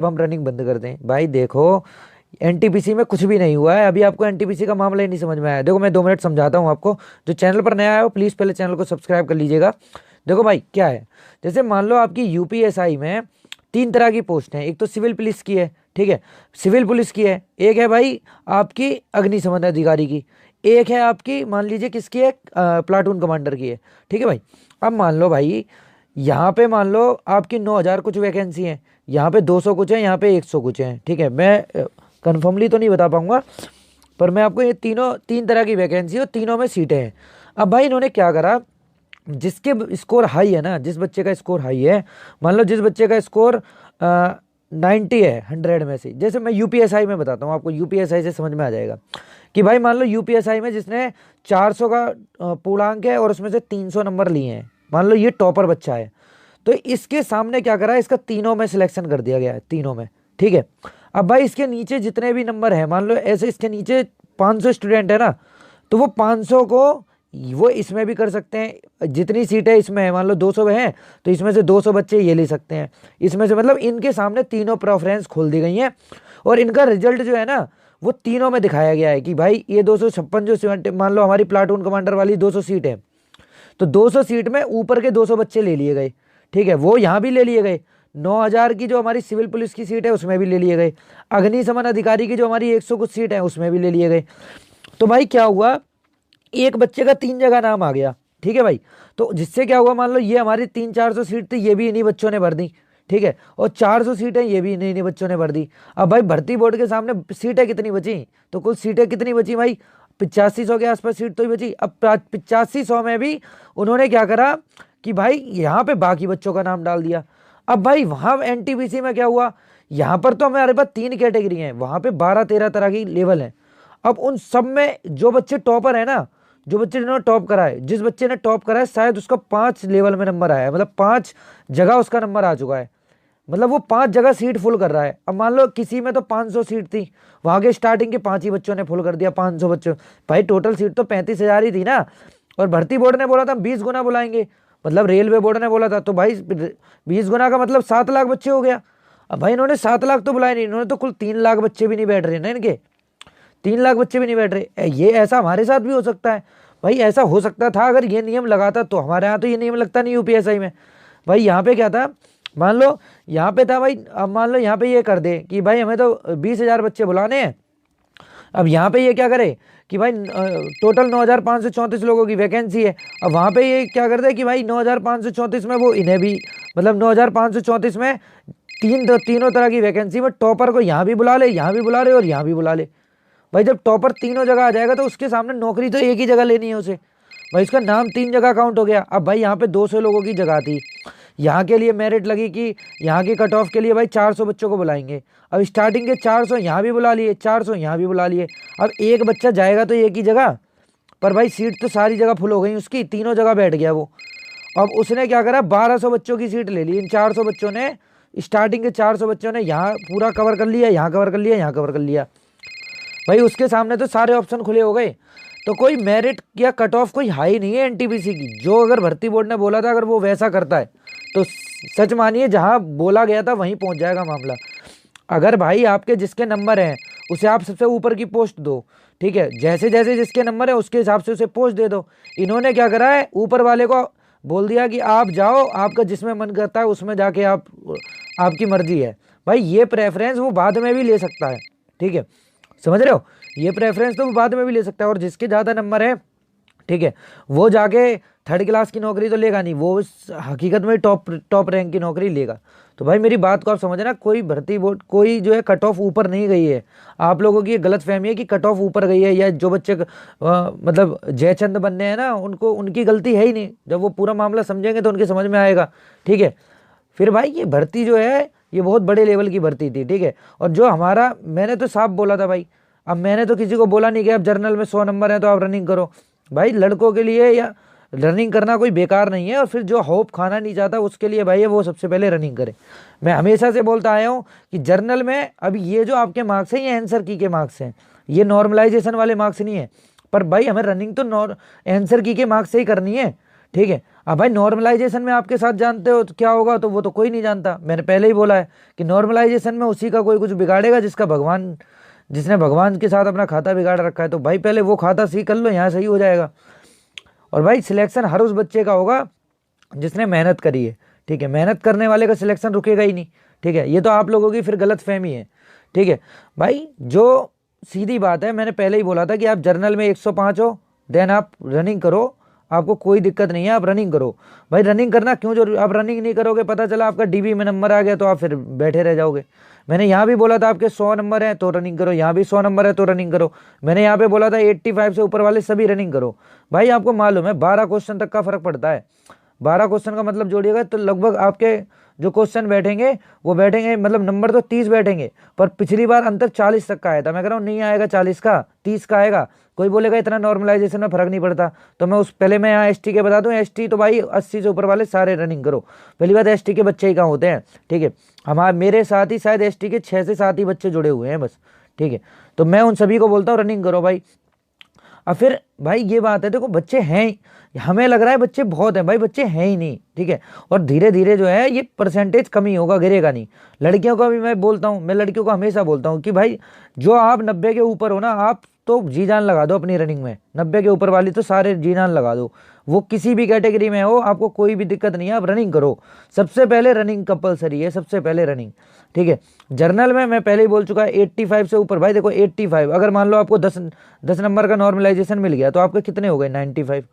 अब हम रनिंग बंद कर दें भाई? देखो, एनटीपीसी में कुछ भी नहीं हुआ है अभी, आपको एनटीपीसी का मामला ही नहीं समझ में आया। देखो मैं 2 मिनट समझाता हूँ आपको। जो चैनल पर नया है वो प्लीज़ पहले चैनल को सब्सक्राइब कर लीजिएगा। देखो भाई क्या है, जैसे मान लो आपकी यूपीएसआई में 3 तरह की पोस्ट हैं। एक तो सिविल पुलिस की है, ठीक है, सिविल पुलिस की है। एक है भाई आपकी अग्निशमन अधिकारी की। एक है आपकी मान लीजिए किसकी है, प्लाटून कमांडर की है। ठीक है भाई। अब मान लो भाई, यहाँ पे मान लो आपकी 9,000 कुछ वैकेंसी है, यहाँ पे 200 कुछ है, यहाँ पे 100 कुछ है। ठीक है, मैं कन्फर्मली तो नहीं बता पाऊंगा, पर मैं आपको ये तीनों 3 तरह की वैकेंसी और तीनों में सीटें हैं। अब भाई इन्होंने क्या करा, जिसके स्कोर हाई है ना, जिस बच्चे का स्कोर हाई है, मान लो जिस बच्चे का स्कोर 90 है 100 में से, जैसे मैं यूपीएसआई में बताता हूँ आपको, यूपीएसआई से समझ में आ जाएगा कि भाई मान लो यूपीएसआई में जिसने 400 का पूर्णांक है और उसमें से 300 नंबर लिए हैं, मान लो ये टॉपर बच्चा है, तो इसके सामने क्या करा, इसका तीनों में सिलेक्शन कर दिया गया है, तीनों में। ठीक है। अब भाई इसके नीचे जितने भी नंबर हैं, मान लो ऐसे इसके नीचे 500 स्टूडेंट है ना, तो वो 500 को वो इसमें भी कर सकते हैं। जितनी सीटें इसमें है, मान लो 200 हैं, तो इसमें से 200 बच्चे ये ले सकते हैं इसमें से। मतलब इनके सामने तीनों प्रेफरेंस खोल दी गई हैं, और इनका रिजल्ट जो है ना वो तीनों में दिखाया गया है कि भाई ये 256 जो सीट, मान लो हमारी प्लाटून कमांडर वाली 200 सीट है, तो 200 सीट में ऊपर के 200 बच्चे ले लिए गए। ठीक है, वो यहाँ भी ले लिए गए। 9,000 की जो हमारी सिविल पुलिस की सीट है उसमें भी ले लिए गए। अग्निशमन अधिकारी की जो हमारी 100 कुछ सीट है उसमें भी ले लिए गए। तो भाई क्या हुआ, एक बच्चे का 3 जगह नाम आ गया। ठीक है भाई, तो जिससे क्या हुआ, मान लो ये हमारी 300-400 सीट थी, ये भी इन्हीं बच्चों ने भर दी। ठीक है, और 400 सीटें ये भी इन्हीं इन्हीं बच्चों ने भर दी। अब भाई भर्ती बोर्ड के सामने सीटें कितनी बची, तो कुल सीटें कितनी बची भाई, 8500 के आसपास सीट तो ही बची। अब 8500 में भी उन्होंने क्या करा कि भाई यहाँ पे बाकी बच्चों का नाम डाल दिया। अब भाई वहां एनटीपीसी में क्या हुआ, यहाँ पर तो हमारे पास 3 कैटेगरी हैं, वहां पे 12-13 तरह की लेवल है। अब उन सब में जो बच्चे टॉपर है ना, जो बच्चे जिन्होंने टॉप करा है, जिस बच्चे ने टॉप करा है शायद उसका 5 लेवल में नंबर आया है, मतलब 5 जगह उसका नंबर आ चुका है। मतलब वो 5 जगह सीट फुल कर रहा है। अब मान लो किसी में तो 500 सीट थी, वहां के स्टार्टिंग के 5 ही बच्चों ने फुल कर दिया 500 बच्चों। भाई टोटल सीट तो 35,000 ही थी ना, और भर्ती बोर्ड ने बोला था 20 गुना बुलाएंगे, मतलब रेलवे बोर्ड ने बोला था, तो भाई 20 गुना का मतलब 7 लाख बच्चे हो गया। अब भाई इन्होंने 7 लाख तो बुलाए नहीं, इन्होंने तो कुल 3 लाख बच्चे भी नहीं बैठ रहे ना इनके, 3 लाख बच्चे भी नहीं बैठ रहे। ये ऐसा हमारे साथ भी हो सकता है भाई, ऐसा हो सकता था अगर ये नियम लगाता, तो हमारे यहाँ तो ये नियम लगता नहीं यूपीएसआई में। भाई यहाँ पे क्या था, मान लो यहाँ पे था भाई, अब मान लो यहाँ पे ये कर दे कि भाई हमें तो 20,000 बच्चे बुलाने हैं। अब यहाँ पे ये क्या करे कि भाई टोटल 9,534 लोगों की वैकेंसी है। अब वहाँ पे ये क्या कर दे कि भाई 9,534 में वो इन्हें भी, मतलब 9,534 में तीनों तरह की वैकेंसी में टॉपर को यहाँ भी बुला ले, यहाँ भी बुला ले और यहाँ भी बुला ले। भाई जब टॉपर तीनों जगह आ जाएगा तो उसके सामने नौकरी तो एक ही जगह लेनी है उसे। भाई उसका नाम 3 जगह काउंट हो गया। अब भाई यहाँ पे 200 लोगों की जगह थी, यहाँ के लिए मेरिट लगी कि यहाँ की कट ऑफ के लिए भाई 400 बच्चों को बुलाएंगे। अब स्टार्टिंग के 400 यहाँ भी बुला लिए, 400 यहाँ भी बुला लिए। अब एक बच्चा जाएगा तो एक ही जगह, पर भाई सीट तो सारी जगह फुल हो गई उसकी, तीनों जगह बैठ गया वो। अब उसने क्या करा, 1200 बच्चों की सीट ले ली। इन 400 बच्चों ने, स्टार्टिंग के 400 बच्चों ने यहाँ पूरा कवर कर लिया, यहाँ कवर कर लिया, यहाँ कवर कर लिया। भाई उसके सामने तो सारे ऑप्शन खुले हो गए। तो कोई मेरिट या कट ऑफ कोई हाई नहीं है एनटीपीसी की। जो अगर भर्ती बोर्ड ने बोला था अगर वो वैसा करता है तो सच मानिए जहां बोला गया था वहीं पहुंच जाएगा मामला। अगर भाई आपके जिसके नंबर हैं उसे आप सबसे ऊपर की पोस्ट दो, ठीक है, जैसे जैसे जिसके नंबर है उसके हिसाब से उसे पोस्ट दे दो। इन्होंने क्या करा है, ऊपर वाले को बोल दिया कि आप जाओ, आपका जिसमें मन करता है उसमें जाके आप, आपकी मर्जी है। भाई ये प्रेफरेंस वो बाद में भी ले सकता है, ठीक है, समझ रहे हो, ये प्रेफरेंस तो वो बाद में भी ले सकता है। और जिसके ज़्यादा नंबर है, ठीक है, वो जाके 3rd क्लास की नौकरी तो लेगा नहीं, वो हकीकत में टॉप रैंक की नौकरी लेगा। तो भाई मेरी बात को आप समझना, कोई भर्ती बोर्ड कोई जो है कट ऑफ ऊपर नहीं गई है। आप लोगों की गलत फहमी है कि कट ऑफ ऊपर गई है, या जो बच्चे मतलब जयचंद बनने हैं ना उनको, उनकी गलती है ही नहीं। जब वो पूरा मामला समझेंगे तो उनके समझ में आएगा, ठीक है। फिर भाई ये भर्ती जो है ये बहुत बड़े लेवल की भर्ती थी, ठीक है। और जो हमारा, मैंने तो साफ बोला था भाई, अब मैंने तो किसी को बोला नहीं कि अब जर्नल में 100 नंबर है तो आप रनिंग करो। भाई लड़कों के लिए या रनिंग करना कोई बेकार नहीं है, और फिर जो होप खाना नहीं चाहता उसके लिए भाई वो सबसे पहले रनिंग करे। मैं हमेशा से बोलता आया हूँ कि जर्नल में अभी ये जो आपके मार्क्स हैं ये आंसर की के मार्क्स हैं, ये नॉर्मलाइजेशन वाले मार्क्स नहीं है। पर भाई हमें रनिंग तो आंसर की के मार्क्स से ही करनी है, ठीक है। अब भाई नॉर्मलाइजेशन में आपके साथ जानते हो तो क्या होगा, तो वो तो कोई नहीं जानता। मैंने पहले ही बोला है कि नॉर्मलाइजेशन में उसी का कोई कुछ बिगाड़ेगा जिसने भगवान के साथ अपना खाता बिगाड़ रखा है। तो भाई पहले वो खाता सही कर लो, यहाँ सही हो जाएगा। और भाई सिलेक्शन हर उस बच्चे का होगा जिसने मेहनत करी है, ठीक है। मेहनत करने वाले का सिलेक्शन रुकेगा ही नहीं, ठीक है। ये तो आप लोगों की फिर गलत फहमी है, ठीक है। भाई जो सीधी बात है, मैंने पहले ही बोला था कि आप जर्नल में 105 हो, देन आप रनिंग करो, आपको कोई दिक्कत नहीं है, आप रनिंग करो। भाई रनिंग करना क्यों जरूरी, आप रनिंग नहीं करोगे, पता चला आपका डीबी में नंबर आ गया तो आप फिर बैठे रह जाओगे। मैंने यहाँ भी बोला था आपके 100 नंबर है तो रनिंग करो, यहाँ भी 100 नंबर है तो रनिंग करो। मैंने यहाँ पे बोला था 85 से ऊपर वाले सभी रनिंग करो। भाई आपको मालूम है 12 क्वेश्चन तक का फर्क पड़ता है। 12 क्वेश्चन का मतलब जोड़िएगा तो लगभग आपके जो क्वेश्चन बैठेंगे वो बैठेंगे, मतलब नंबर तो 30 बैठेंगे, पर पिछली बार अंतर 40 तक का आया था। मैं कह रहा हूँ नहीं आएगा 40 का, 30 का आएगा। कोई बोलेगा इतना नॉर्मलाइजेशन में फर्क नहीं पड़ता, तो मैं पहले मैं यहाँ एसटी के बता दूं, एसटी तो भाई 80 से ऊपर वाले सारे रनिंग करो। पहली बात एसटी के बच्चे ही कहाँ होते हैं, ठीक है। हमारे मेरे साथ ही शायद एसटी के 6 से 7 ही बच्चे जुड़े हुए हैं बस, ठीक है। तो मैं उन सभी को बोलता हूँ रनिंग करो भाई। अब फिर भाई ये बात है, देखो बच्चे हैं, हमें लग रहा है बच्चे बहुत हैं, भाई बच्चे हैं ही नहीं, ठीक है। और धीरे धीरे जो है ये परसेंटेज कमी होगा, गिरेगा नहीं। लड़कियों का भी मैं बोलता हूँ, मैं लड़कियों को हमेशा बोलता हूँ कि भाई जो आप 90 के ऊपर हो ना, आप तो जी जान लगा दो अपनी रनिंग में। 90 के ऊपर वाली तो सारे जी जान लगा दो, वो किसी भी कैटेगरी में हो, आपको कोई भी दिक्कत नहीं है, आप रनिंग करो। सबसे पहले रनिंग कंपलसरी है, सबसे पहले रनिंग, ठीक है। जर्नल में मैं पहले ही बोल चुका है 85 से ऊपर। भाई देखो 85, अगर मान लो आपको 10 नंबर का नॉर्मलाइजेशन मिल गया तो आपके कितने हो गए, 95।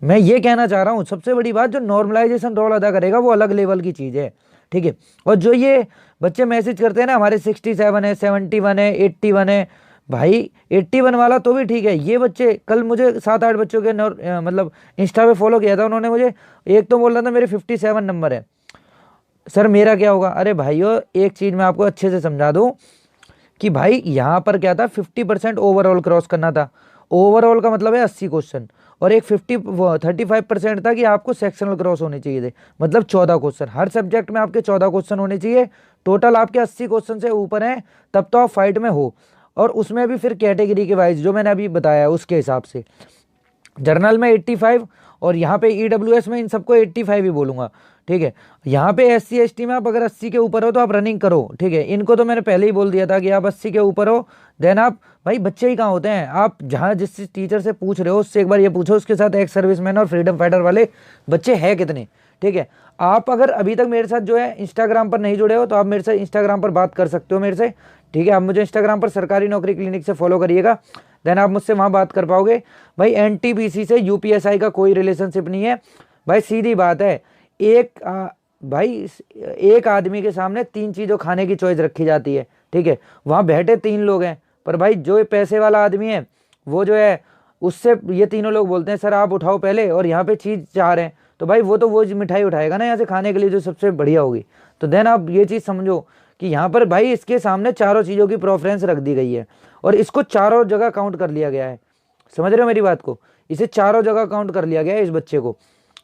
मैं ये कहना चाह रहा हूँ सबसे बड़ी बात, जो नॉर्मलाइजेशन रोल अदा करेगा वो अलग लेवल की चीज़ है, ठीक है। और जो ये बच्चे मैसेज करते हैं ना हमारे 67 है, 71 है, 81 है, भाई 81 वाला तो भी ठीक है। ये बच्चे कल मुझे 7-8 बच्चों के मतलब इंस्टा पे फॉलो किया था उन्होंने मुझे, एक तो बोल रहा था मेरे 57 नंबर है, सर मेरा क्या होगा। अरे भाइयों एक चीज़ मैं आपको अच्छे से समझा दूं कि भाई यहाँ पर क्या था, 50% ओवरऑल क्रॉस करना था। ओवरऑल का मतलब है 80 क्वेश्चन, और एक 35% था कि आपको सेक्शनल क्रॉस होने चाहिए थे, मतलब 14 क्वेश्चन हर सब्जेक्ट में आपके 14 क्वेश्चन होने चाहिए। टोटल आपके 80 क्वेश्चन से ऊपर हैं तब तो आप फाइट में हो। और उसमें भी फिर कैटेगरी के वाइज जो मैंने अभी बताया उसके हिसाब से, जर्नल में 85 और यहाँ पे ईडब्ल्यूएस में इन सबको 85 ही बोलूँगा, ठीक है। यहाँ पे एससी एसटी में आप अगर 80 के ऊपर हो तो आप रनिंग करो, ठीक है। इनको तो मैंने पहले ही बोल दिया था कि आप 80 के ऊपर हो, देन आप, भाई बच्चे ही कहाँ होते हैं, आप जहाँ जिस टीचर से पूछ रहे हो उससे एक बार ये पूछो उसके साथ एक्स सर्विसमैन और फ्रीडम फाइटर वाले बच्चे हैं कितने, ठीक है। आप अगर अभी तक मेरे साथ जो है इंस्टाग्राम पर नहीं जुड़े हो तो आप मेरे से इंस्टाग्राम पर बात कर सकते हो मेरे से, ठीक है। आप मुझे इंस्टाग्राम पर सरकारी नौकरी क्लिनिक से फॉलो करिएगा, देन आप मुझसे वहाँ बात कर पाओगे। भाई एनटीपीसी से यूपीएसआई का कोई रिलेशनशिप नहीं है भाई, सीधी बात है। भाई एक आदमी के सामने 3 चीज़ों खाने की चॉइस रखी जाती है, ठीक है। वहाँ बैठे 3 लोग हैं, पर भाई जो पैसे वाला आदमी है वो जो है उससे ये तीनों लोग बोलते हैं सर आप उठाओ पहले, और यहाँ पे चीज़ चाह रहे हैं तो भाई वो तो वो मिठाई उठाएगा ना यहाँ से खाने के लिए जो सबसे बढ़िया होगी। तो देन आप ये चीज़ समझो कि यहाँ पर भाई इसके सामने चारों चीज़ों की प्रेफरेंस रख दी गई है और इसको चारों जगह काउंट कर लिया गया है। समझ रहे हो मेरी बात को, इसे चारों जगह काउंट कर लिया गया है इस बच्चे को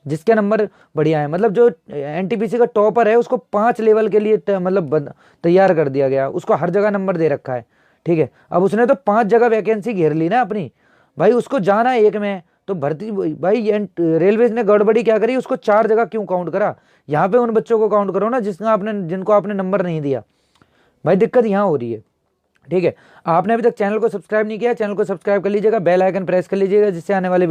जिसके नंबर बढ़िया है। मतलब जो एनटीपीसी का टॉपर है उसको 5 लेवल के लिए मतलब तैयार कर दिया गया, उसको हर जगह नंबर दे रखा है, ठीक है। अब उसने तो 5 जगह वैकेंसी घेर ली ना अपनी, भाई उसको जाना एक में तो भर्ती, भाई रेलवे ने गड़बड़ी क्या करी, उसको 4 जगह क्यों काउंट करा। यहाँ पे उन बच्चों को काउंट करो ना जिनको आपने नंबर नहीं दिया, भाई दिक्कत यहाँ हो रही है, ठीक है। आपने अभी तक चैनल को सब्सक्राइब नहीं किया, चैनल को सब्सक्राइब कर लीजिएगा, बेल आइकन प्रेस कर लीजिएगा जिससे आने वाले